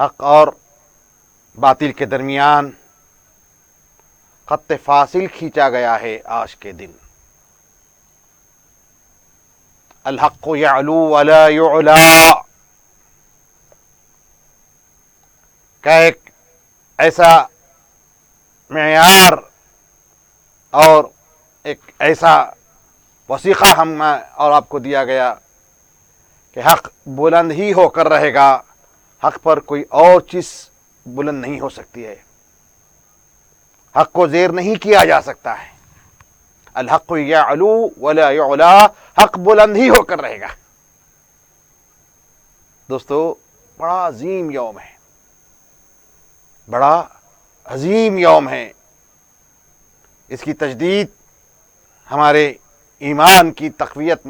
حق اور باطل کے درمیان خط فاصل کھینچا گیا ہے آج کے دن. الحق یعلو ولا یعلا کا ایک ایسا معیار اور ایک ایسا وثیقہ ہم اور آپ کو دیا گیا کہ حق بلند ہی ہو کر رہے گا. حق پر کوئی اور چیز بلند نہیں ہو سکتی ہے. حق کو زیر نہیں کیا جا سکتا ہے. الحق یعلو ولا یعلا, حق بلند ہی ہو کر رہے گا. دوستو, بڑا عظیم یوم ہے, بڑا عظیم یوم ہے. اس کی تجدید ہمارے ایمان کی تقویت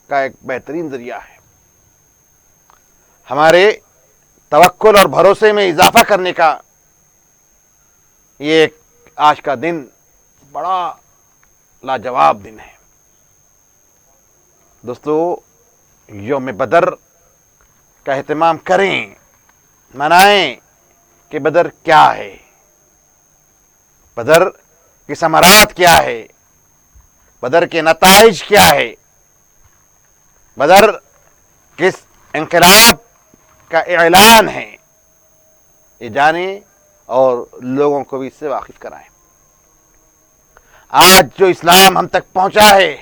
کا ایک بہترین ذریعہ ہے. ہمارے توکل اور بھروسے میں اضافہ کرنے کا یہ ایک آج کا دن بڑا لاجواب دن ہے. دوستو, یوم بدر کا اہتمام کریں, منائیں کہ بدر کیا ہے, بدر کی ثمرات کیا ہے, بدر کے نتائج کیا ہے, بدر کس انقلاب کا اعلان ہے, یہ جانیں اور لوگوں کو بھی اس سے واقف کرائیں. آج جو اسلام ہم تک پہنچا ہے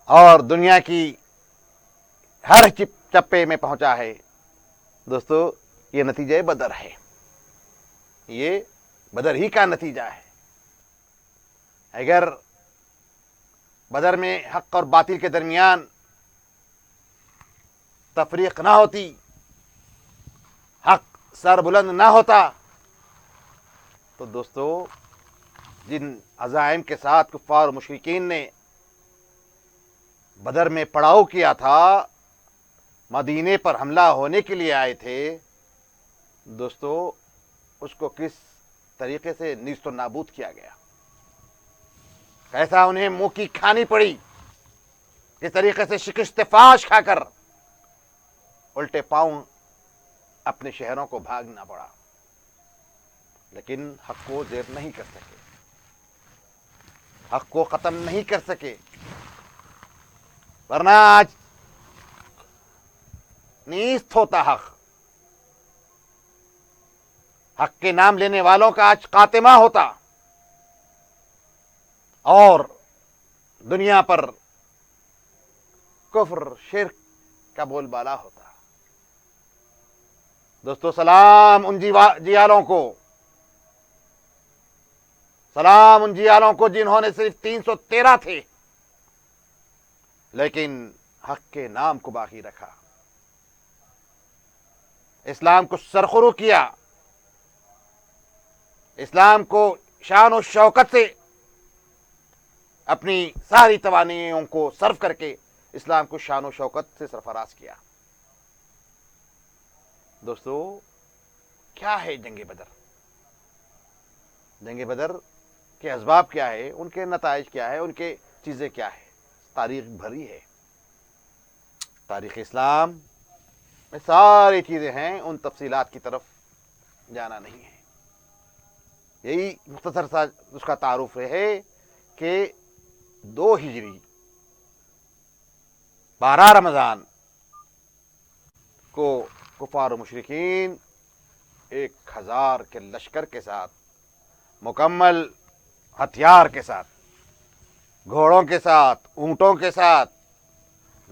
اور دنیا کی ہر چپے میں پہنچا ہے, دوستو, یہ نتیجہ بدر ہے. یہ بدر ہی کا نتیجہ ہے. اگر بدر میں حق اور باطل کے درمیان تفریق نہ ہوتی, حق سر بلند نہ ہوتا, تو دوستو, جن عزائم کے ساتھ کفار اور مشرکین نے بدر میں پڑاؤ کیا تھا, مدینے پر حملہ ہونے کے لیے آئے تھے, دوستو, اس کو کس طریقے سے نیست و نابود کیا گیا, کیسا انہیں منہ کی کھانی پڑی, کس طریقے سے شکست فاش کھا کر الٹے پاؤں اپنے شہروں کو بھاگنا پڑا, لیکن حق کو زیر نہیں کر سکے, حق کو ختم نہیں کر سکے. ورنہ آج نیست ہوتا حق, حق کے نام لینے والوں کا آج خاتمہ ہوتا اور دنیا پر کفر شرک کا بول بالا ہوتا. دوستو, سلام ان جیالوں کو, سلام ان جیالوں کو جنہوں نے صرف 313 تھے لیکن حق کے نام کو باقی رکھا, اسلام کو سرخرو کیا, اسلام کو شان و شوکت سے اپنی ساری توانائیوں کو صرف کر کے اسلام کو شان و شوکت سے سرفراز کیا. دوستو, کیا ہے جنگ بدر؟ جنگ بدر کے اسباب کیا ہے, ان کے نتائج کیا ہے, ان کے چیزیں کیا ہے؟ تاریخ بھری ہے, تاریخ اسلام میں ساری چیزیں ہیں, ان تفصیلات کی طرف جانا نہیں ہے. یہی مختصر سا اس کا تعارف ہے کہ 2 ہجری 12 رمضان کو کفار و مشرکین 1000 کے لشکر کے ساتھ, مکمل ہتھیار کے ساتھ, گھوڑوں کے ساتھ, اونٹوں کے ساتھ,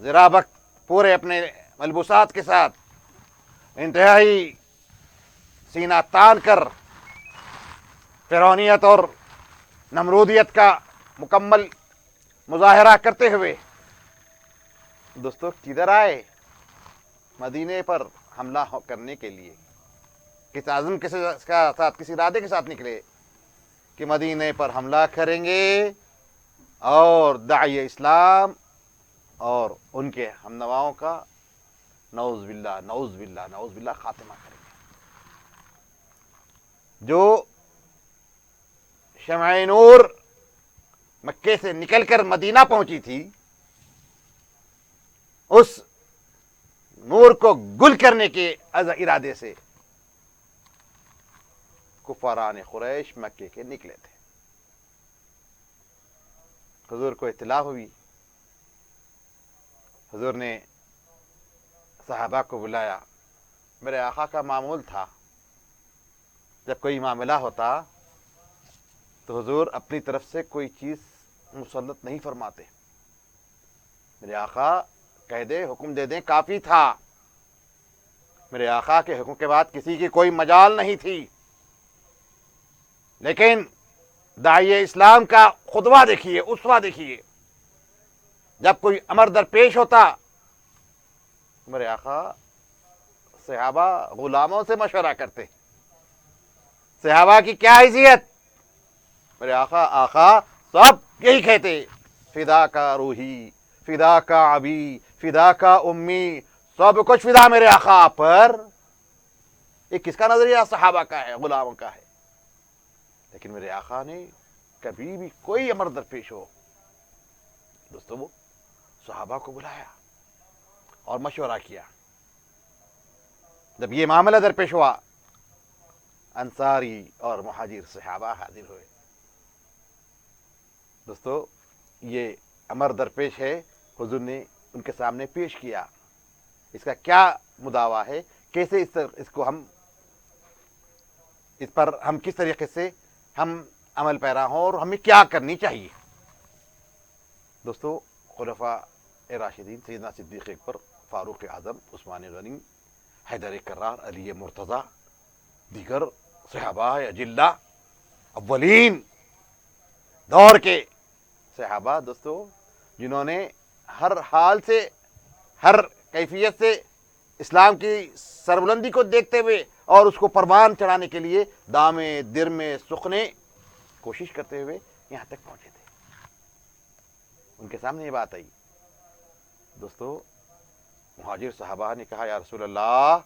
زرابق پورے اپنے ملبوسات کے ساتھ, انتہائی سینہ تان کر فرعونیت اور نمرودیت کا مکمل مظاہرہ کرتے ہوئے دوستو کدھر آئے؟ مدینے پر حملہ کرنے کے لیے. کس عزم کے ساتھ, کسی ارادے کے ساتھ نکلے کہ مدینے پر حملہ کریں گے اور داعی اسلام اور ان کے ہم نواؤں کا نعوذ باللہ نعوذ باللہ نعوذ باللہ خاتمہ کریں گے. جو شمع نور مکے سے نکل کر مدینہ پہنچی تھی, اس نور حضور کو گل کرنے کے ارادے سے کفاران قریش مکے کے نکلے تھے. حضور کو اطلاع ہوئی. حضور نے صحابہ کو بلایا. میرے آقا کا معمول تھا جب کوئی معاملہ ہوتا تو حضور اپنی طرف سے کوئی چیز مسلط نہیں فرماتے. میرے آقا کہہ دے حکم دے دیں کافی تھا. میرے آقا کے حکم کے بعد کسی کی کوئی مجال نہیں تھی. لیکن داعیہ اسلام کا خطبہ دیکھیے, اسوہ دیکھیے. جب کوئی امر درپیش ہوتا میرے آقا صحابہ غلاموں سے مشورہ کرتے. صحابہ کی کیا حیثیت, میرے آقا سب یہی کہتے فدا کا روحی, فدا کا ابی, فدا کا امی, سب کچھ فدا میرے آقا پر. یہ کس کا نظریہ صحابہ کا ہے, غلاموں کا ہے. لیکن میرے آقا نے کبھی بھی کوئی امر درپیش ہو دوستو وہ صحابہ کو بلایا اور مشورہ کیا. جب یہ معاملہ درپیش ہوا انصاری اور مہاجر صحابہ حاضر ہوئے. دوستو یہ امر درپیش ہے, حضور نے ان کے سامنے پیش کیا. اس کا کیا مداوا ہے, کیسے اس کو اس پر ہم کس طریقے سے ہم عمل پیرا ہوں اور ہمیں کیا کرنی چاہیے. دوستو خلفاء راشدین سیدنا صدیق اکبر, فاروق اعظم, عثمان غنی, حیدر کرار, علی مرتضی, دیگر صحابہ اجلہ, اولین دور کے صحابہ دوستو جنہوں نے ہر حال سے, ہر کیفیت سے اسلام کی سربلندی کو دیکھتے ہوئے اور اس کو پروان چڑھانے کے لیے دامے درمے سخنے کوشش کرتے ہوئے یہاں تک پہنچے تھے. ان کے سامنے یہ بات آئی. دوستو مہاجر صحابہ نے کہا یا رسول اللہ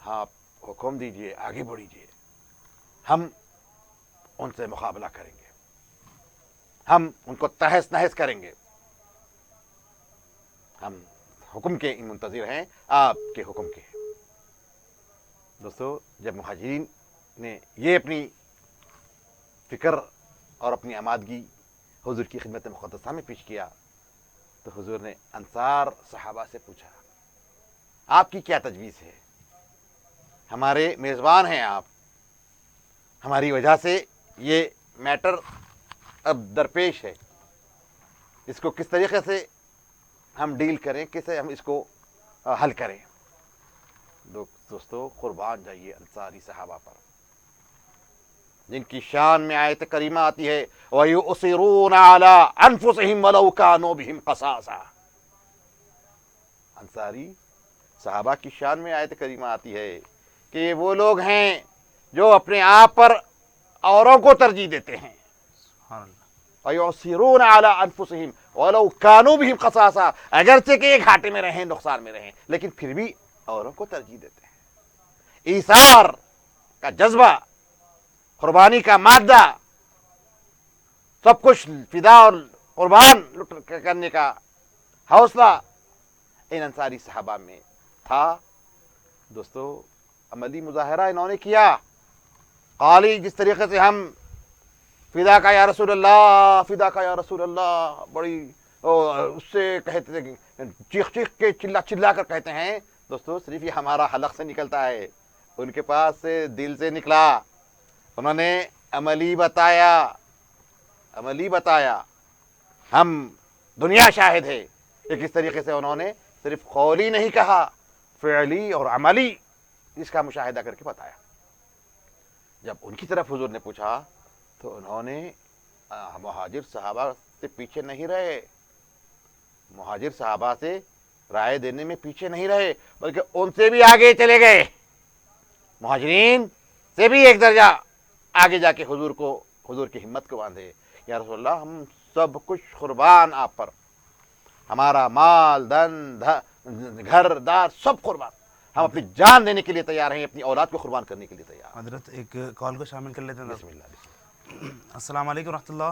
ہاں حکم دیجئے, آگے بڑھیجئے, ہم ان سے مقابلہ کریں گے, ہم ان کو تہس نہس کریں گے. ہم حکم کے منتظر ہیں, آپ کے حکم کے. دوستو جب مہاجرین نے یہ اپنی فکر اور اپنی آمادگی حضور کی خدمت مقدسہ میں پیش کیا تو حضور نے انصار صحابہ سے پوچھا آپ کی کیا تجویز ہے, ہمارے میزبان ہیں آپ, ہماری وجہ سے یہ میٹر اب درپیش ہے, اس کو کس طریقے سے ہم ڈیل کریں, کیسے ہم اس کو حل کریں. دوستو قربان جائیے انصاری صحابہ پر جن کی شان میں آیت کریمہ آتی ہے وَيُؤْثِرُونَ عَلَىٰ أَنفُسِهِمْ وَلَوْ كَانُوا بِهِمْ خَصَاصَةٌ. انصاری صحابہ کی شان میں آیت کریمہ آتی ہے کہ یہ وہ لوگ ہیں جو اپنے آپ پر اوروں کو ترجیح دیتے ہیں. سبحان اللہ. وَيُؤْثِرُونَ عَلَىٰ أَنفُسِهِمْ وَلَوْ كَانُوا بِهِمْ خَصَاصَةٌ. اگرچہ کہ ایک گھاٹے میں رہیں, نقصان میں رہیں, لیکن پھر بھی اوروں کو ترجیح دیتے ہیں. ایثار کا جذبہ, قربانی کا مادہ, سب کچھ فدا اور قربان کرنے کا حوصلہ ان انصاری صحابہ میں تھا. دوستو عملی مظاہرہ انہوں نے کیا. قالی جس طریقے سے ہم فدا کا یا رسول اللہ, فدا کا یا رسول اللہ بڑی اس سے کہتے تھے, چیخ چیخ کے چلا چلا کر کہتے ہیں. دوستو صرف یہ ہمارا حلق سے نکلتا ہے, ان کے پاس سے دل سے نکلا. انہوں نے عملی بتایا. ہم دنیا شاہد ہے کہ کس طریقے سے انہوں نے صرف قولی نہیں کہا, فعلی اور عملی اس کا مشاہدہ کر کے بتایا. جب ان کی طرف حضور نے پوچھا تو انہوں نے مہاجر صحابہ سے پیچھے نہیں رہے, مہاجر صحابہ سے رائے دینے میں پیچھے نہیں رہے, بلکہ ان سے بھی آگے چلے گئے. مہاجرین سے بھی ایک درجہ آگے جا کے حضور کی ہمت کو باندھے. یا رسول اللہ ہم سب کچھ قربان آپ پر, ہمارا مال دن گھر دار سب قربان, ہم اپنی جان دینے کے لیے تیار ہیں, اپنی اولاد کو قربان کرنے کے لیے تیار ہیں. حضرت ایک کال کو شامل کر لیتے ہیں. بسم اللہ. السلام علیکم ورحمۃ اللہ.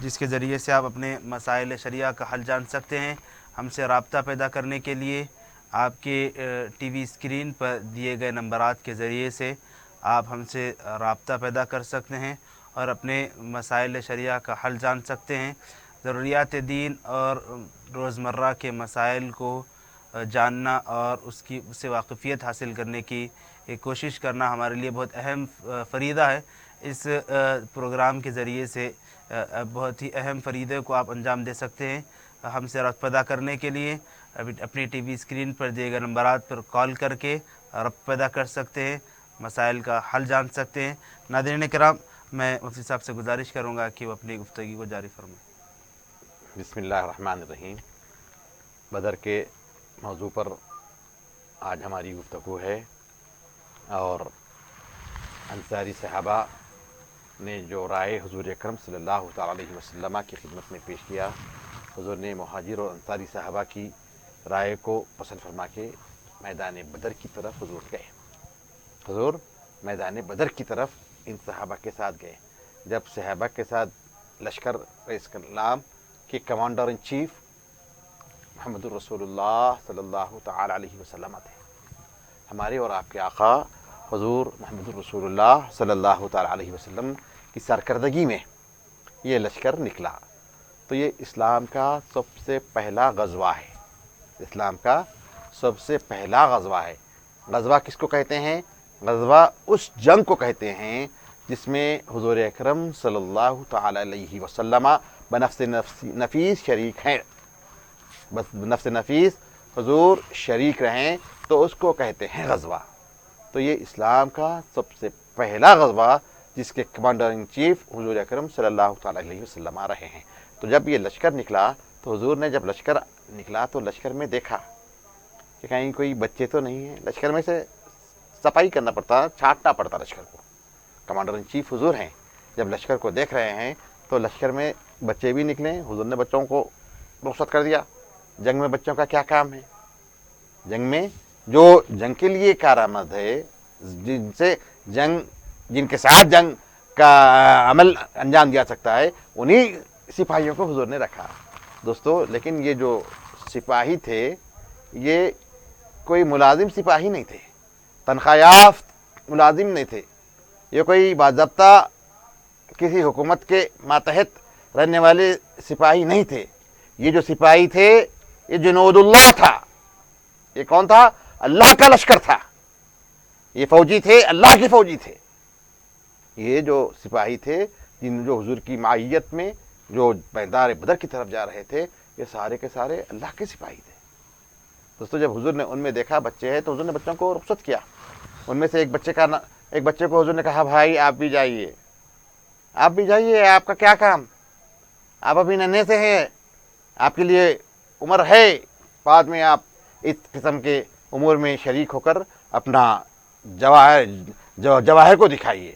جس کے ذریعے سے آپ اپنے مسائل شرعیہ کا حل جان سکتے ہیں۔ ہم سے رابطہ پیدا کرنے کے لیے آپ کے ٹی وی اسکرین پر دیے گئے نمبرات کے ذریعے سے آپ ہم سے رابطہ پیدا کر سکتے ہیں اور اپنے مسائل شرعیہ کا حل جان سکتے ہیں۔ ضروریات دین اور روزمرہ کے مسائل کو جاننا اور اس سے واقفیت حاصل کرنے کی ایک کوشش کرنا ہمارے لیے بہت اہم فریضہ ہے۔ اس پروگرام کے ذریعے سے بہت ہی اہم فریضے کو آپ انجام دے سکتے ہیں۔ ہم سے رابطہ پیدا کرنے کے لیے اپنی ٹی وی اسکرین پر دیے گئے نمبرات پر کال کر کے رابطہ پیدا کر سکتے ہیں، مسائل کا حل جان سکتے ہیں۔ ناظرین کرام، میں مفتی صاحب سے گزارش کروں گا کہ وہ اپنی گفتگو کو جاری فرمائیں۔ بسم اللہ الرحمن الرحیم۔ بدر کے موضوع پر آج ہماری گفتگو ہے، اور انصاری صحابہ نے جو رائے حضور اکرم صلی اللہ تعالیٰ علیہ وسلم کی خدمت میں پیش کیا، حضور نے مہاجر اور انصاری صحابہ کی رائے کو پسند فرما کے میدان بدر کی طرف حضور گئے۔ حضور میدان بدر کی طرف ان صحابہ کے ساتھ گئے۔ جب صحابہ کے ساتھ لشکر اسلام کے کمانڈر ان چیف محمد الرسول اللہ صلی اللہ تعالیٰ علیہ وسلم تھے۔ ہمارے اور آپ کے آقا حضور محمد الرسول اللہ صلی اللہ تعالیٰ علیہ وسلم کی سرکردگی میں یہ لشکر نکلا، تو یہ اسلام کا سب سے پہلا غزوہ ہے۔ اسلام کا سب سے پہلا غزوہ ہے۔ غزوہ کس کو کہتے ہیں؟ غزوہ اس جنگ کو کہتے ہیں جس میں حضور اکرم صلی اللہ تعالیٰ علیہ وسلم بنفس نفیس شریک ہیں، بس نفس نفیس حضور شریک رہیں تو اس کو کہتے ہیں غزوہ۔ تو یہ اسلام کا سب سے پہلا غزوہ جس کے کمانڈر ان چیف حضور اکرم صلی اللہ تعالیٰ علیہ وسلم آ رہے ہیں۔ تو جب یہ لشکر نکلا تو حضور نے جب لشکر نکلا تو لشکر میں دیکھا کہ کہیں کوئی بچے تو نہیں ہیں۔ لشکر میں سے صفائی کرنا پڑتا، چھانٹنا پڑتا لشکر کو۔ کمانڈر ان چیف حضور ہیں، جب لشکر کو دیکھ رہے ہیں تو لشکر میں بچے بھی نکلے۔ حضور نے بچوں کو رخصت کر دیا۔ جنگ میں بچوں کا کیا کام ہے؟ جنگ میں جو جنگ کے لیے کارآمد ہے، جن کے ساتھ جنگ کا عمل انجام دیا سکتا ہے، انہی سپاہیوں کو حضور نے رکھا۔ دوستو، لیکن یہ جو سپاہی تھے یہ کوئی ملازم سپاہی نہیں تھے، تنخواہ یافت ملازم نہیں تھے، یہ کوئی باضابطہ کسی حکومت کے ماتحت رہنے والے سپاہی نہیں تھے۔ یہ جو سپاہی تھے یہ جنود اللہ تھا۔ یہ کون تھا؟ اللہ کا لشکر تھا۔ یہ فوجی تھے، اللہ کے فوجی تھے۔ یہ جو سپاہی تھے جو حضور کی معیت میں جو میدان بدر کی طرف جا رہے تھے، یہ سارے کے سارے اللہ کے سپاہی تھے۔ دوستو، جب حضور نے ان میں دیکھا بچے ہیں تو حضور نے بچوں کو رخصت کیا۔ ان میں سے ایک بچے کو حضور نے کہا، بھائی آپ بھی جائیے، آپ بھی جائیے، آپ کا کیا کام؟ آپ ابھی ننھے سے ہیں، آپ کے لیے عمر ہے، بعد میں آپ اس قسم کے امور میں شریک ہو کر اپنا جواہر کو دکھائیے،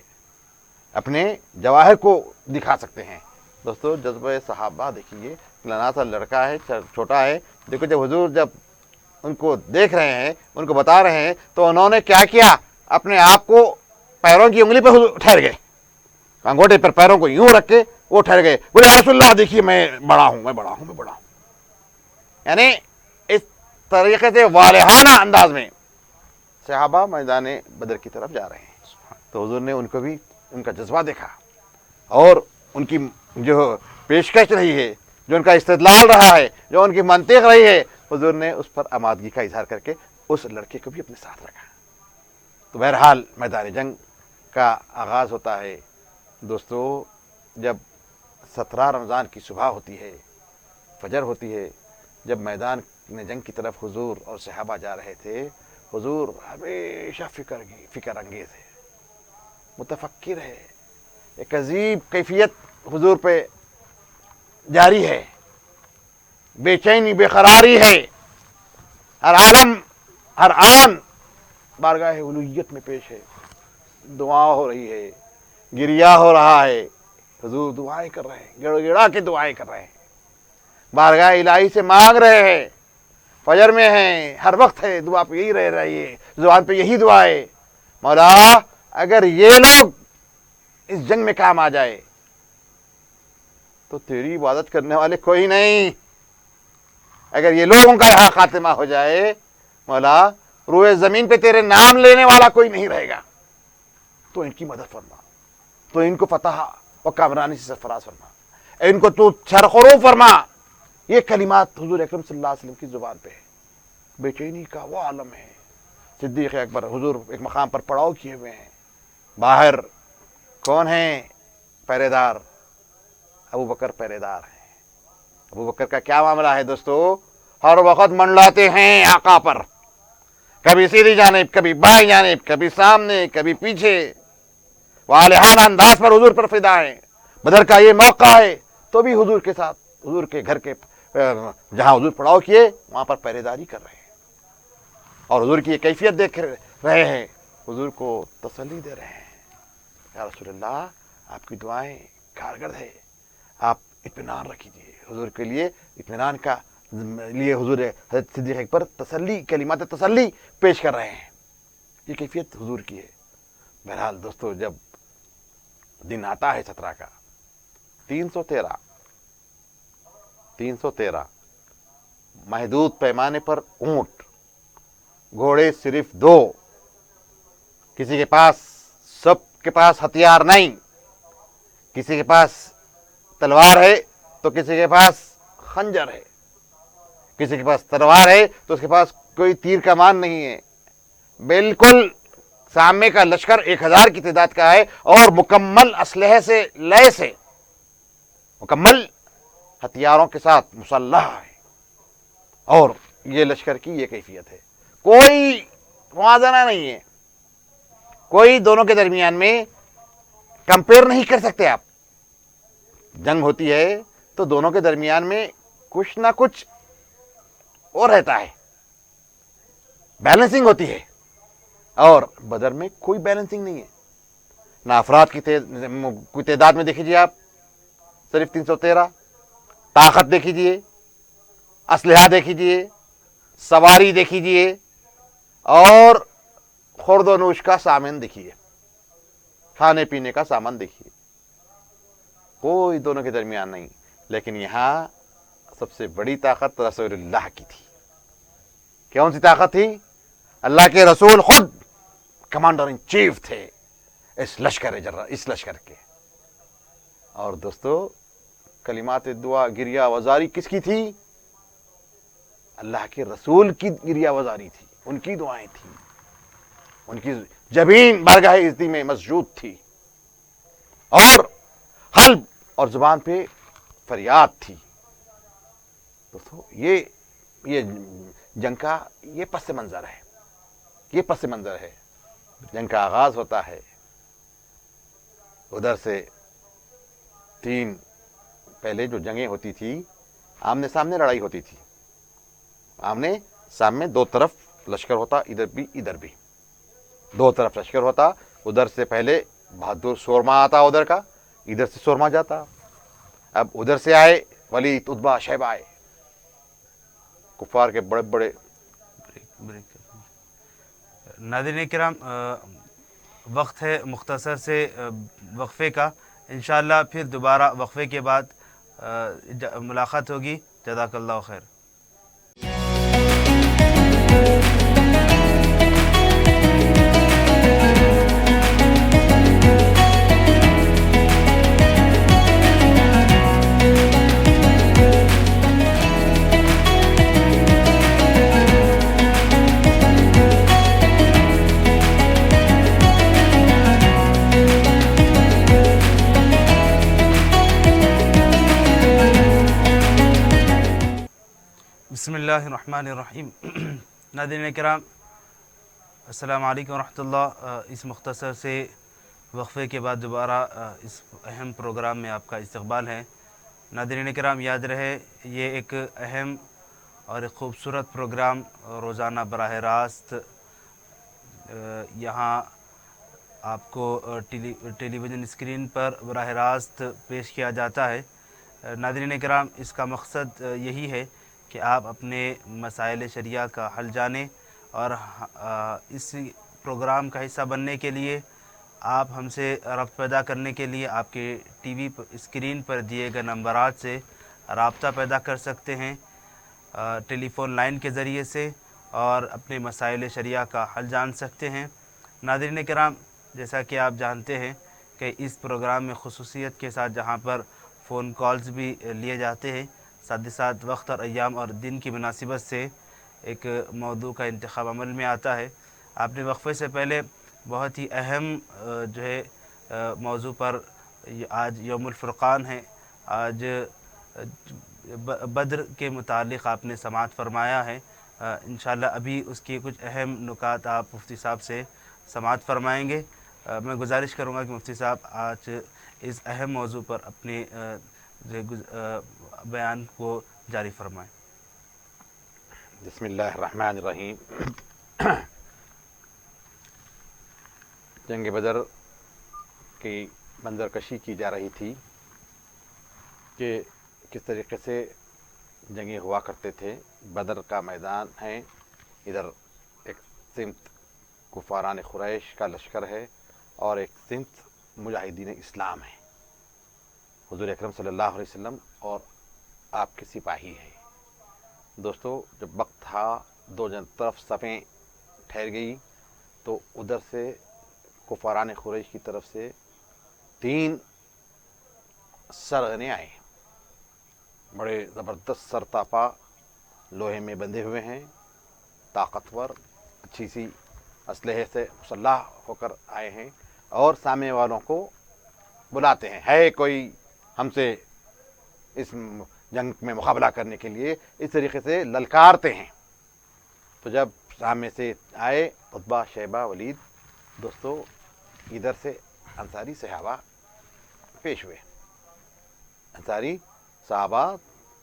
اپنے جواہر کو دکھا سکتے ہیں۔ دوستو، جذبہ صحابہ دیکھیے، فلانا سا لڑکا ہے، چھوٹا ہے، دیکھو جب حضور جب ان کو دیکھ رہے ہیں، ان کو بتا رہے ہیں، تو انہوں نے کیا کیا؟ اپنے آپ کو پیروں کی انگلی پر ٹھہر گئے، انگوٹھے پر پیروں کو یوں رکھ کے وہ ٹھہر گئے، بولے رسول اللہ دیکھیے میں بڑا ہوں، میں بڑا ہوں، میں بڑا ہوں۔ یعنی اس طریقے سے والہانہ انداز میں صحابہ میدان بدر کی طرف جا رہے ہیں، تو حضور نے ان کو بھی ان کا جذبہ دیکھا، اور ان کی جو پیشکش رہی ہے، جو ان کا استدلال رہا ہے، جو ان کی منطق رہی ہے، حضور نے اس پر آمادگی کا اظہار کر کے اس لڑکے کو بھی اپنے ساتھ رکھا۔ تو بہرحال میدان جنگ کا آغاز ہوتا ہے۔ دوستو، جب 17 رمضان کی صبح ہوتی ہے، فجر ہوتی ہے، جب میدان جنگ کی طرف حضور اور صحابہ جا رہے تھے، حضور ہمیشہ فکر انگیز ہے، متفکر ہے، ایک عجیب کیفیت حضور پہ جاری ہے، بے چینی، بے قراری ہے، ہر عالم ہر آن بارگاہ الوہیت میں پیش ہے، دعا ہو رہی ہے، گریا ہو رہا ہے، حضور دعائیں کر رہے ہیں، گڑ گڑا کے دعائیں کر رہے ہیں، بارگاہ الہی سے مانگ رہے ہیں، فجر میں ہیں، ہر وقت ہے، دعا پہ یہی رہ رہی ہے، زبان پہ یہی دعا ہے، مولا اگر یہ لوگ اس جنگ میں کام آ جائے تو تیری عبادت کرنے والے کوئی نہیں. اگر یہ لوگوں کا یہاں خاتمہ ہو جائے مولا، روئے زمین پہ تیرے نام لینے والا کوئی نہیں رہے گا. تو ان کی مدد فرما، تو ان کو فتح و کامرانی سے سرفراز فرما، ان کو تو سرخرو فرما. یہ کلمات حضور اکرم صلی اللہ علیہ وسلم کی زبان پہ ہے. بے چینی کا وہ عالم ہے. صدیق اکبر حضور ایک مقام پر پڑاؤ کیے ہوئے ہیں. باہر کون ہیں پہرے دار؟ ابو بکر پہرے دار ہیں. ابو بکر کا کیا معاملہ ہے دوستو؟ ہر وقت منڈلاتے ہیں آقا پر، کبھی سیدھی جانب، کبھی بائیں جانب، کبھی سامنے، کبھی پیچھے. والہانہ انداز پر حضور پر فدا ہیں. بدر کا یہ موقع ہے تو بھی حضور کے ساتھ، حضور کے گھر کے جہاں حضور پڑاؤ کیے وہاں پر پہرے داری کر رہے ہیں، اور حضور کی یہ کیفیت دیکھ رہے ہیں، حضور کو تسلی دے رہے ہیں. یا رسول اللہ، آپ کی دعائیں کارگر ہے، آپ اطمینان رکھیے. حضور کے لیے اطمینان کا لیے حضور حضرت صدیق اکبر تسلی، کلمات تسلی پیش کر رہے ہیں. یہ کیفیت حضور کی ہے. بہرحال دوستو، جب دن آتا ہے 17 کا، 313 محدود پیمانے پر اونٹ، گھوڑے صرف 2، کسی کے پاس، سب کے پاس ہتھیار نہیں. کسی کے پاس تلوار ہے تو کسی کے پاس خنجر ہے، کسی کے پاس تلوار ہے تو اس کے پاس کوئی تیر کمان نہیں ہے. بالکل سامنے کا لشکر 1000 کی تعداد کا ہے، اور مکمل اسلحے سے لیس ہے، مکمل ہتھیاروں کے ساتھ مسلح ہے. اور یہ لشکر کی یہ کیفیت ہے. کوئی موازنہ نہیں ہے، کوئی دونوں کے درمیان میں کمپیئر نہیں کر سکتے آپ. جنگ ہوتی ہے تو دونوں کے درمیان میں کچھ نہ کچھ اور رہتا ہے، بیلنسنگ ہوتی ہے. اور بدر میں کوئی بیلنسنگ نہیں ہے. نہ افراد کی تعداد میں دیکھیے آپ، صرف 313. طاقت دیکھیے، اسلحہ دیکھیے، سواری دیکھیے، اور خورد و نوش کا سامان دیکھیے، کھانے پینے کا سامان دیکھیے. کوئی دونوں کے درمیان نہیں. لیکن یہاں سب سے بڑی طاقت رسول اللہ کی تھی. کون سی طاقت تھی؟ اللہ کے رسول خود کمانڈر ان چیف تھے اس لشکر کے. اور دوستو، کلمات دعا، گریہ وزاری کس کی تھی؟ اللہ کے رسول کی گریہ وزاری تھی، ان کی دعائیں تھیں، ان کی جبین بارگاہ عزتی میں مسجود تھی، اور قلب اور زبان پہ فریاد تھی. دوستو، یہ جنگ کا یہ پس منظر ہے. یہ پس منظر ہے. جنگ کا آغاز ہوتا ہے، ادھر سے 3 پہلے جو جنگیں ہوتی تھی، آمنے سامنے لڑائی ہوتی تھی. آمنے سامنے 2 طرف لشکر ہوتا، ادھر بھی ادھر بھی 2 طرف لشکر ہوتا. ادھر سے پہلے بہادر سورما آتا، ادھر کا، ادھر سے سورما جاتا. اب ادھر سے آئے ولید، اتبا، شیبہ آئے، کفار کے بڑے بڑے. ناظرین کرام، وقت ہے مختصر سے وقفے کا. انشاءاللہ پھر دوبارہ وقفے کے بعد ملاقات ہوگی. جزاک اللہ خیر. بسم اللہ الرحمن الرحیم. ناظرین کرام، السلام علیکم ورحمۃ اللہ. اس مختصر سے وقفے کے بعد دوبارہ اس اہم پروگرام میں آپ کا استقبال ہے. ناظرین کرام، یاد رہے یہ ایک اہم اور ایک خوبصورت پروگرام روزانہ براہ راست یہاں آپ کو ٹیلی ویژن اسکرین پر براہ راست پیش کیا جاتا ہے. ناظرین کرام، اس کا مقصد یہی ہے کہ آپ اپنے مسائل شرعیہ کا حل جانیں، اور اس پروگرام کا حصہ بننے کے لیے آپ ہم سے ربط پیدا کرنے کے لیے آپ کے ٹی وی اسکرین پر دیے گئے نمبرات سے رابطہ پیدا کر سکتے ہیں ٹیلی فون لائن کے ذریعے سے، اور اپنے مسائل شرعیہ کا حل جان سکتے ہیں۔ ناظرین کرام، جیسا کہ آپ جانتے ہیں کہ اس پروگرام میں خصوصیت کے ساتھ جہاں پر فون کالز بھی لیے جاتے ہیں، ساتھ ہی ساتھ وقت اور ایام اور دن کی مناسبت سے ایک موضوع کا انتخاب عمل میں آتا ہے۔ آپ نے وقفے سے پہلے بہت ہی اہم جو ہے موضوع پر، آج یوم الفرقان ہے، آج بدر کے متعلق آپ نے سماعت فرمایا ہے۔ انشاءاللہ ابھی اس کی کچھ اہم نکات آپ مفتی صاحب سے سماعت فرمائیں گے۔ میں گزارش کروں گا کہ مفتی صاحب آج اس اہم موضوع پر اپنے بیان کو جاری فرمائیں۔ بسم اللہ الرحمن الرحیم۔ جنگ بدر کی منظر کشی کی جا رہی تھی کہ کس طریقے سے جنگیں ہوا کرتے تھے۔ بدر کا میدان ہے، ادھر ایک سمت کفاران قریش کا لشکر ہے اور ایک سمت مجاہدین اسلام ہے، حضور اکرم صلی اللہ علیہ وسلم اور آپ کے سپاہی ہیں۔ دوستو، جب وقت تھا دو طرف صفیں ٹھہر گئی تو ادھر سے کفاران قریش کی طرف سے 3 سرغنے آئے، بڑے زبردست سرتاپا، لوہے میں بندھے ہوئے ہیں، طاقتور، اچھی سی اسلحے سے مسلح ہو کر آئے ہیں، اور سامنے والوں کو بلاتے ہیں، ہے کوئی ہم سے اس جنگ میں مقابلہ کرنے کے لیے، اس طریقے سے للکارتے ہیں۔ تو جب سامنے سے آئے عتبہ، شیبہ، ولید، دوستو ادھر سے انصاری صحابہ پیش ہوئے۔ انصاری صحابہ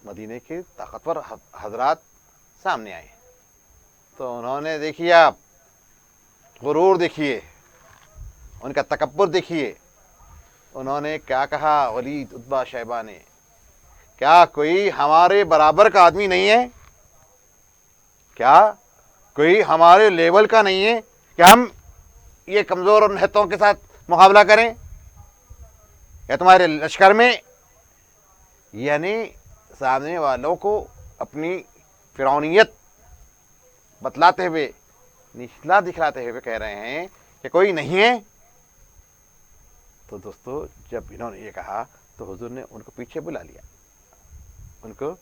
مدینے کے طاقتور حضرات سامنے آئے تو انہوں نے دیکھیے، آپ غرور دیکھیے، ان کا تکبر دیکھیے۔ انہوں نے کیا کہا، ولید، عتبہ، شیبہ نے، کیا کوئی ہمارے برابر کا آدمی نہیں ہے؟ کیا کوئی ہمارے لیول کا نہیں ہے کہ ہم یہ کمزور اور نہتوں کے ساتھ مقابلہ کریں؟ یا تمہارے لشکر میں، یعنی سامنے والوں کو اپنی فرعونیت بتلاتے ہوئے، نچلا دکھلاتے ہوئے کہہ رہے ہیں کہ کوئی نہیں ہے۔ تو دوستو جب انہوں نے یہ کہا تو حضور نے ان کو پیچھے بلا لیا، ان کو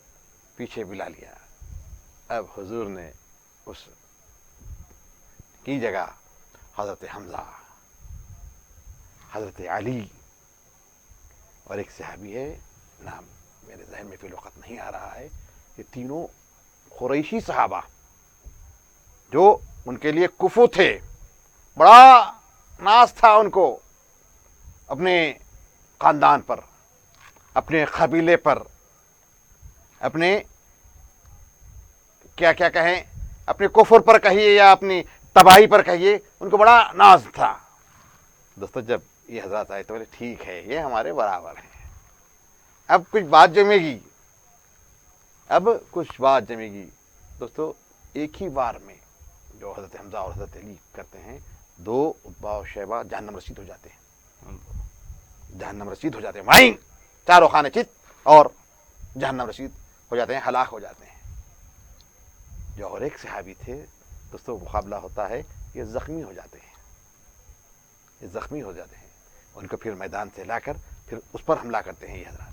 پیچھے بلا لیا۔ اب حضور نے اس کی جگہ حضرت حمزہ، حضرت علی اور ایک صحابی ہے، نام میرے ذہن میں فی الوقت نہیں آ رہا ہے، یہ تینوں قریشی صحابہ جو ان کے لیے کفو تھے، بڑا ناز تھا ان کو اپنے خاندان پر، اپنے قبیلے پر، اپنے کیا کہیں، اپنے کفر پر کہیے یا اپنی تباہی پر کہیے، ان کو بڑا ناز تھا۔ دوستو جب یہ حضرات آئے تو بولے ٹھیک ہے، یہ ہمارے برابر ہیں، اب کچھ بات جمے گی، اب کچھ بات جمے گی۔ دوستو ایک ہی بار میں جو حضرت حمزہ اور حضرت علی کرتے ہیں، 2 عتبہ اور شیبہ جہنم رسید ہو جاتے ہیں، جہنم رسید ہو جاتے ہیں، وہیں چاروں خانے چت اور جہنم رسید ہو جاتے ہیں، ہلاک ہو جاتے ہیں۔ جو اور ایک صحابی تھے دوستو، مقابلہ ہوتا ہے، یہ زخمی ہو جاتے ہیں، یہ زخمی ہو جاتے ہیں، ان کو پھر میدان سے لا کر پھر اس پر حملہ کرتے ہیں یہ حضرات۔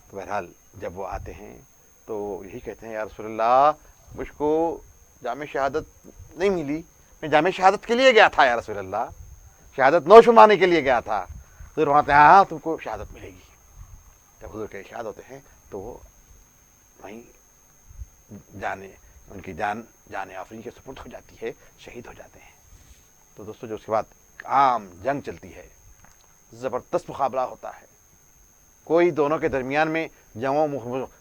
تو بہرحال جب وہ آتے ہیں تو یہی کہتے ہیں، یا رسول اللہ، مجھ کو جامع شہادت نہیں ملی، میں جامع شہادت کے لیے گیا تھا یا رسول اللہ، شہادت نوش فرمانے کے لیے گیا تھا۔ حضور فرماتے ہیں ہاں تم کو شہادت ملے گی۔ جب حضور کے ارشاد ہوتے ہیں تو وہ وہیں ان کی جان آفرین کے سپرد ہو جاتی ہے، شہید ہو جاتے ہیں۔ تو دوستو جو اس کے بعد عام جنگ چلتی ہے، زبردست مقابلہ ہوتا ہے، کوئی دونوں کے درمیان میں،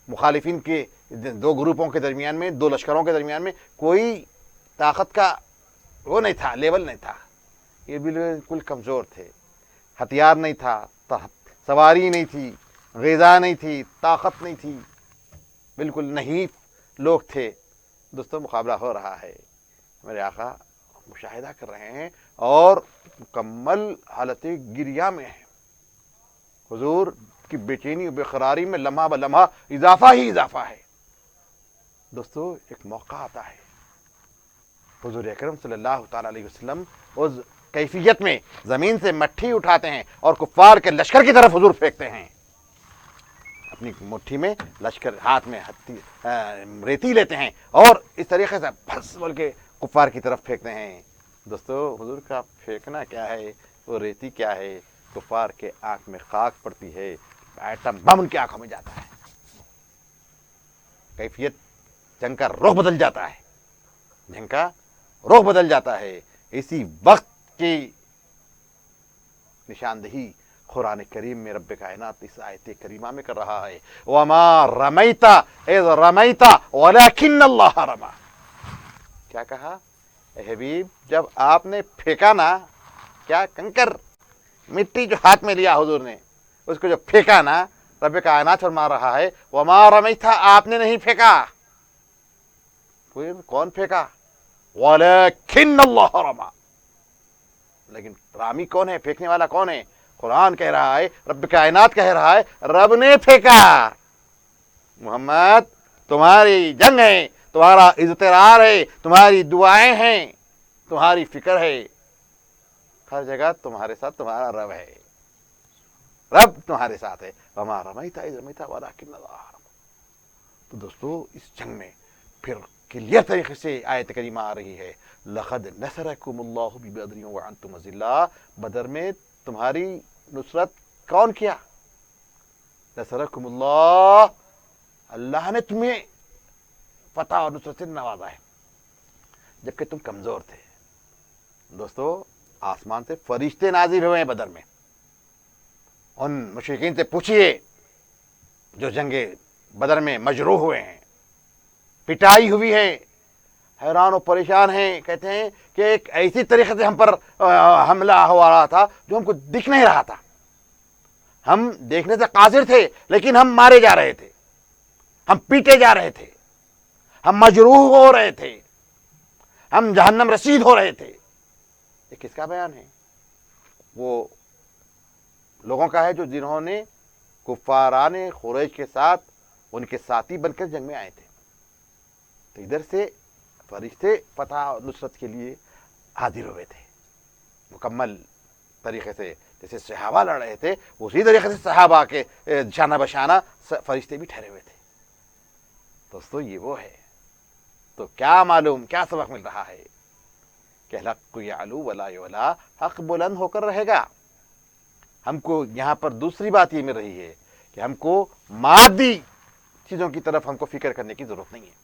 مخالفین کے 2 گروپوں کے درمیان میں، 2 لشکروں کے درمیان میں کوئی طاقت کا وہ نہیں تھا، لیول نہیں تھا، یہ بالکل کمزور تھے، ہتھیار نہیں تھا، سواری نہیں تھی، غذا نہیں تھی، طاقت نہیں تھی، بالکل نحیف لوگ تھے۔ دوستو مقابلہ ہو رہا ہے، میرے آقا مشاہدہ کر رہے ہیں اور مکمل حالت گریہ میں ہیں. حضور کی بے چینی و بے قراری میں لمحہ ب لمحہ اضافہ ہی اضافہ ہے. دوستو ایک موقع آتا ہے حضور اکرم صلی اللہ تعالی علیہ وسلم اس کیفیت میں زمین سے مٹھی اٹھاتے ہیں اور کفار کے لشکر کی طرف حضور پھینکتے ہیں. اپنی مٹھی میں لشکر، ہاتھ میں ریتی لیتے ہیں اور اس طریقے سے بھس بول کے کفار کی طرف پھینکتے ہیں. دوستو حضور کا پھینکنا کیا ہے، وہ ریتی کیا ہے، کفار کے آنکھ میں خاک پڑتی ہے، ایٹم بم ان کی آنکھوں میں جاتا ہے. کیفیت جنگ کا رخ بدل جاتا ہے، جنگ کا رخ بدل جاتا ہے. اسی وقت کی نشاندہی قرآن کریم میں رب کائنات اس آیت کریمہ میں کر رہا ہے. وَمَا رَمَيْتَ اِذْ رَمَيْتَ وَلَكِنَّ اللَّهَ رَمَى. کیا کہا؟ اے حبیب جب آپ نے پھینکا نا، کیا کنکر مٹی جو ہاتھ میں لیا حضور نے، اس کو جو پھینکا نا، رب کائنات فرما رہا ہے وَمَا رَمَيْتَ، آپ نے نہیں پھینکا. کون پھینکا؟ وَلَكِنَّ اللَّهَ رَمَى. لیکن رامی کون ہے، پھینکنے والا کون ہے؟ قرآن کہہ رہا ہے، رب کائنات کہہ رہا ہے رب نے پھینکا. محمد تمہاری جنگ ہے، تمہارا اضطرار ہے، تمہاری دعائیں ہیں، تمہاری فکر ہے، ہر جگہ تمہارے ساتھ تمہارا رب ہے، رب تمہارے ساتھ ہے. وَمَا رَمَيْتَ إِذْ رَمَيْتَ وَلَكِنَّ اللَّهَ رَمَى. تو دوستو اس جنگ میں پھر کلیئر طریقے سے آیت کریمہ آ رہی ہے، لَقَدْ نَصَرَكُمُ اللَّهُ بِبَدْرٍ وَأَنْتُمْ أَذِلَّةٌ. بدر میں تمہاری نصرت کون کیا؟ نصرکم اللہ، اللہ نے تمہیں فتح اور نصرت سے نوازا ہے جبکہ تم کمزور تھے. دوستو آسمان سے فرشتے نازل ہوئے ہیں بدر میں. ان مشرکین سے پوچھئے جو جنگ بدر میں مجروح ہوئے ہیں، پٹائی ہوئی ہے، حیران و پریشان ہیں. کہتے ہیں کہ ایک ایسی طریقے سے ہم پر حملہ ہو رہا تھا جو ہم کو دکھ نہیں رہا تھا. ہم دیکھنے سے قاصر تھے لیکن ہم مارے جا رہے تھے، ہم پیٹے جا رہے تھے، ہم مجروح ہو رہے تھے، ہم جہنم رسید ہو رہے تھے. یہ کس کا بیان ہے؟ وہ لوگوں کا ہے جو جنہوں نے کفاران قریش کے ساتھ ان کے ساتھی بن کر جنگ میں آئے تھے. تو ادھر سے فرشتے فتح اور نصرت کے لیے حاضر ہوئے تھے مکمل طریقے سے. جیسے صحابہ لڑ رہے تھے اسی طریقے سے صحابہ کے شانہ بشانہ فرشتے بھی ٹھہرے ہوئے تھے. دوستو یہ وہ ہے. تو کیا معلوم، کیا سبق مل رہا ہے کہ الحق یعلو ولا یعلا، حق بلند ہو کر رہے گا. ہم کو یہاں پر دوسری بات یہ مل رہی ہے کہ ہم کو مادی چیزوں کی طرف ہم کو فکر کرنے کی ضرورت نہیں ہے،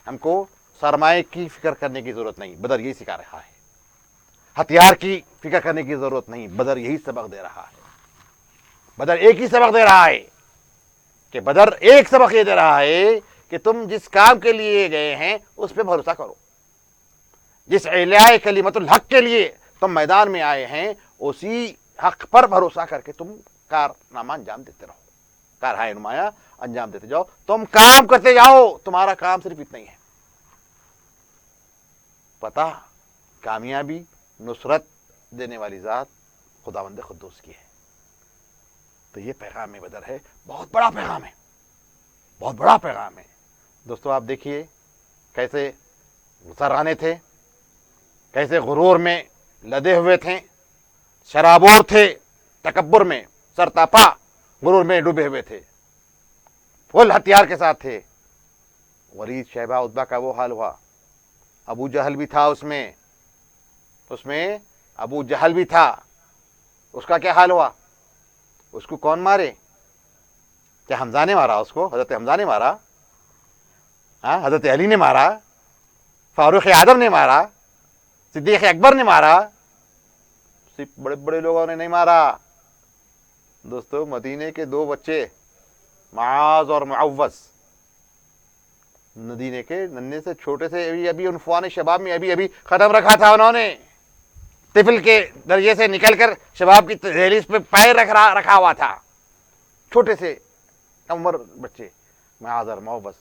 ہم کو سرمایہ کی فکر کرنے کی ضرورت نہیں. بدر یہی سکھا رہا ہے. ہتھیار کی فکر کرنے کی ضرورت نہیں، بدر یہی سبق دے رہا ہے. بدر ایک ہی سبق دے رہا ہے کہ بدر ایک سبق یہ دے رہا ہے کہ تم جس کام کے لیے گئے ہیں اس پہ بھروسہ کرو. جس اعلاء کلمت الحق کے لیے تم میدان میں آئے ہیں اسی حق پر بھروسہ کر کے تم کارنامہ انجام دیتے رہو، کارہائے نمایاں انجام دیتے جاؤ. تم کام کرتے جاؤ، تمہارا کام صرف اتنا ہی ہے. پتہ کامیابی نصرت دینے والی ذات خداوند قدوس کی ہے. تو یہ پیغام بدر ہے، بہت بڑا پیغام ہے، بہت بڑا پیغام ہے. دوستو آپ دیکھیے کیسے سرانے تھے، کیسے غرور میں لدے ہوئے تھے، شرابور تھے، تکبر میں سرتاپا غرور میں ڈوبے ہوئے تھے، فل ہتھیار کے ساتھ تھے. ولید شیبہ عتبہ کا وہ حال ہوا. ابو جہل بھی تھا اس میں ابو جہل بھی تھا. اس کا کیا حال ہوا؟ اس کو کون مارے؟ کیا حمزہ نے مارا اس کو؟ حضرت حمزہ نے مارا؟ حضرت علی نے مارا؟ فاروق اعظم نے مارا؟ صدیق اکبر نے مارا؟ صرف بڑے بڑے لوگوں نے نہیں مارا. دوستو مدینے کے دو بچے معاذ اور معوذ، مدینے کے ننھے سے چھوٹے سے ابھی عنفوان شباب میں ابھی قدم رکھا تھا انہوں نے، طفل کے درجے سے نکل کر شباب کی دہلیز پہ پیر رکھا ہوا تھا. چھوٹے سے عمر بچے معاذ اور معوذ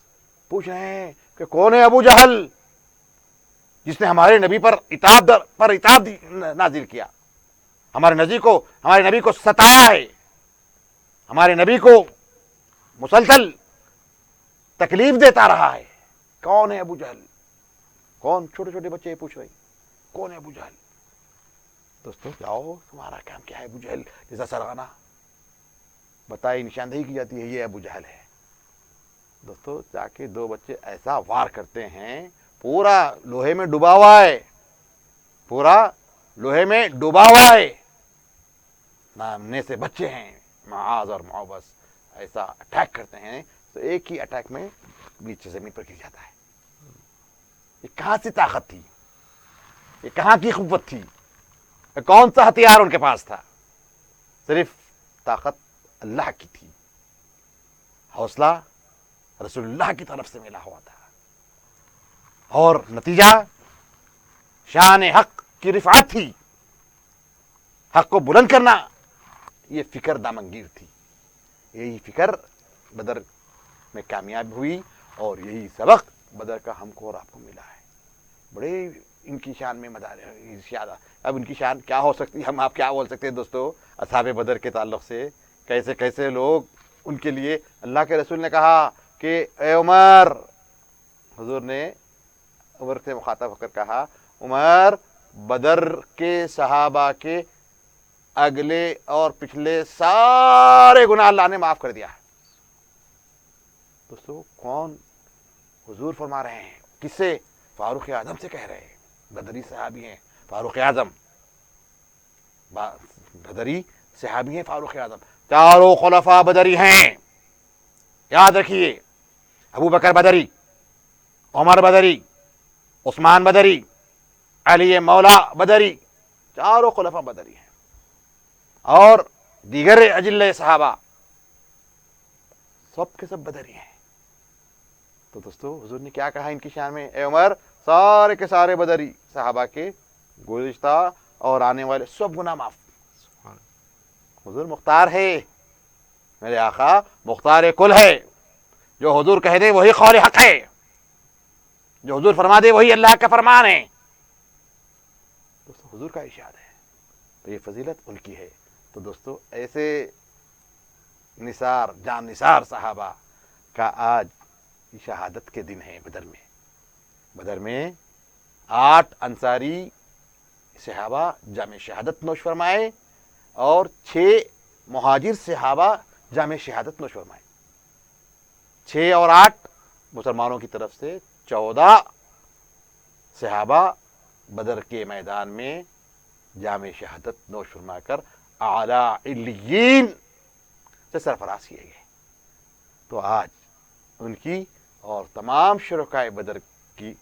پوچھ رہے ہیں کہ کون ہے ابو جہل جس نے ہمارے نبی پر عتاب نازل کیا. ہمارے نبی کو ستایا ہے، ہمارے نبی کو مسلسل تکلیف دیتا رہا ہے۔ کون ہے ابو جہل؟ کون؟ چھوٹے چھوٹے بچے پوچھ رہے کون ہے ابو جہل؟ دوستو جاؤ، تمہارا کام کیا ہے ابو جہل جیسا سرغنہ بتائی نشاندہی کی جاتی ہے، یہ ابو جہل ہے۔ دوستو جا کے دو بچے ایسا وار کرتے ہیں، پورا لوہے میں ڈوبا ہوا ہے، پورا لوہے میں ڈوبا ہوا ہے، نامنے سے بچے ہیں، معاذ اور معوذ ایسا اٹیک کرتے ہیں تو ایک ہی اٹیک میں نیچے زمین پر گر جاتا ہے۔ یہ کہاں سے طاقت تھی؟ یہ کہاں کی قوت تھی؟ یہ کون سا ہتھیار ان کے پاس تھا؟ صرف طاقت اللہ کی تھی، حوصلہ رسول اللہ کی طرف سے ملا ہوا تھا، اور نتیجہ شان حق کی رفعت تھی، حق کو بلند کرنا، یہ فکر دامنگیر تھی۔ یہی فکر بدر میں کامیاب ہوئی، اور یہی سبق بدر کا ہم کو اور آپ کو ملا ہے۔ بڑے ان کی شان میں ارشاد۔ اب ان کی شان کیا ہو سکتی ہے، ہم آپ کیا بول سکتے ہیں دوستو اصحاب بدر کے تعلق سے؟ کیسے کیسے لوگ ان کے لیے اللہ کے رسول نے کہا کہ اے عمر، حضور نے عمر سے مخاطب ہو کر کہا عمر، بدر کے صحابہ کے اگلے اور پچھلے سارے گناہ اللہ نے معاف کر دیا ہے۔ دوستو کون؟ حضور فرما رہے ہیں، کس سے؟ فاروق اعظم سے کہہ رہے ہیں، بدری صحابی ہیں فاروق اعظم، بدری صحابی ہیں فاروق اعظم، چاروں خلفاء بدری ہیں، یاد رکھیے، ابو بکر بدری، عمر بدری، عثمان بدری، علی مولا بدری، چاروں خلفاء بدری ہیں، اور دیگر اجل صحابہ سب کے سب بدری ہیں۔ تو دوستو حضور نے کیا کہا ان کی شان میں؟ اے عمر، سارے کے سارے بدری صحابہ کے گزشتہ اور آنے والے سب گناہ معاف۔ حضور مختار ہے، میرے آقا مختار کل ہے، جو حضور کہہ دے وہی قول حق ہے، جو حضور فرما دے وہی اللہ کا فرمان ہے۔ دوستو حضور کا ارشاد ہے، تو یہ فضیلت ان کی ہے۔ تو دوستو ایسے نثار جان نثار صحابہ کا آج شہادت کے دن ہے۔ بدر میں 8 انصاری صحابہ جامع شہادت نوش فرمائے، اور 6 مہاجر صحابہ جامع شہادت نوش فرمائے۔ 6 اور 8 مسلمانوں کی طرف سے 14 صحابہ بدر کے میدان میں جامع شہادت نوش فرما کر اعلی علیین سے سرفراز کیے گئے۔ تو آج ان کی اور تمام شرکائے بدر کی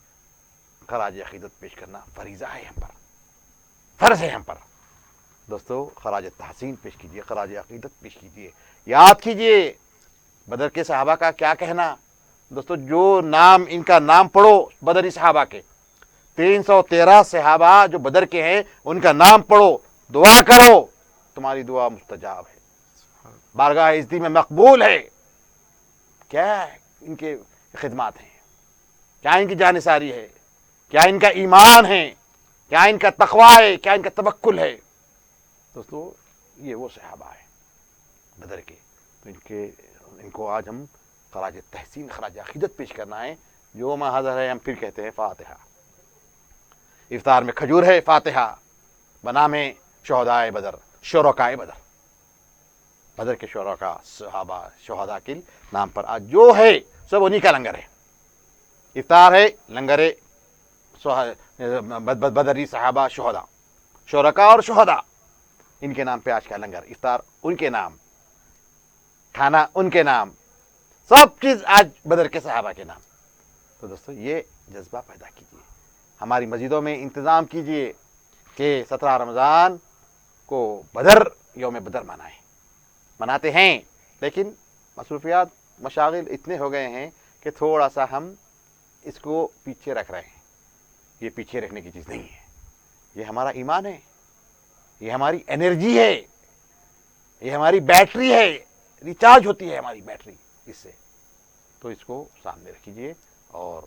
خراج عقیدت پیش کرنا فریضہ ہے ہم پر، فرض ہے ہم پر۔ دوستو خراج تحسین پیش کیجئے، خراج عقیدت پیش کیجئے، یاد کیجئے بدر کے صحابہ کا کیا کہنا۔ دوستو جو نام ان کا نام پڑھو بدری صحابہ کے، 313 صحابہ جو بدر کے ہیں ان کا نام پڑھو، دعا کرو، تمہاری دعا مستجاب ہے، بارگاہ عزتی میں مقبول ہے۔ کیا ان کے خدمات ہیں، کیا ان کی جانثاری ہے، کیا ان کا ایمان ہے، کیا ان کا تقوی ہے، کیا ان کا توکل ہے۔ دوستو یہ وہ صحابہ ہیں بدر کے، تو ان کو آج ہم خراج تحسین خراج عقیدت پیش کرنا ہے۔ جو ما حاضر ہے ہم پھر کہتے ہیں فاتحہ۔ افطار میں کھجور ہے، فاتحہ بنام شہدائے بدر، شرکائے بدر، بدر کے شرکا صحابہ شہداء کے نام پر آج جو ہے سب انہی کا لنگر ہے۔ افطار ہے، لنگر بدری صحابہ شہداء، شرکا اور شہداء، ان کے نام پہ آج کا لنگر، افطار ان کے نام، کھانا ان کے نام، سب چیز آج بدر کے صحابہ کے نام۔ تو دوستو یہ جذبہ پیدا کیجیے، ہماری مسجدوں میں انتظام کیجیے کہ 17 رمضان کو بدر، یوم بدر منائیں۔ مناتے ہیں لیکن مصروفیات مشاغل اتنے ہو گئے ہیں کہ تھوڑا سا ہم اس کو پیچھے رکھ رہے ہیں۔ یہ پیچھے رکھنے کی چیز نہیں ہے، یہ ہمارا ایمان ہے، یہ ہماری انرجی ہے، یہ ہماری بیٹری ہے، ریچارج ہوتی ہے ہماری بیٹری اس سے۔ تو اس کو سامنے رکھیے اور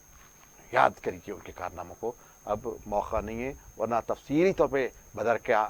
یاد کریے ان کے کارناموں کو۔ اب موقع نہیں ہے، ورنہ تفصیلی طور پہ بدر کا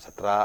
17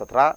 17